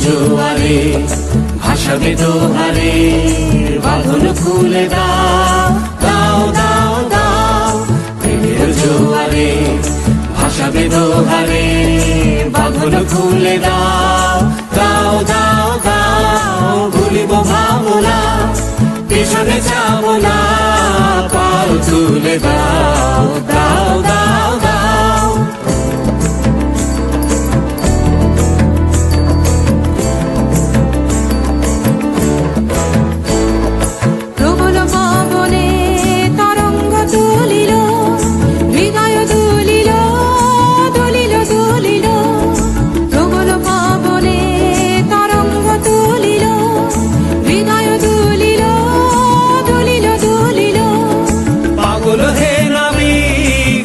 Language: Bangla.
জোয়ারে ভাসাবে দোহারে, বাঁধন খুলে দাও দাও দাও দাও। প্রেমের জোয়ারে ভাসাবে দোহারে, বাঁধন খুলে দাও দাও দাও দাও। ভুলিব ভাবনা, পিছনে যাব না, পাল তুলে দাও দাও।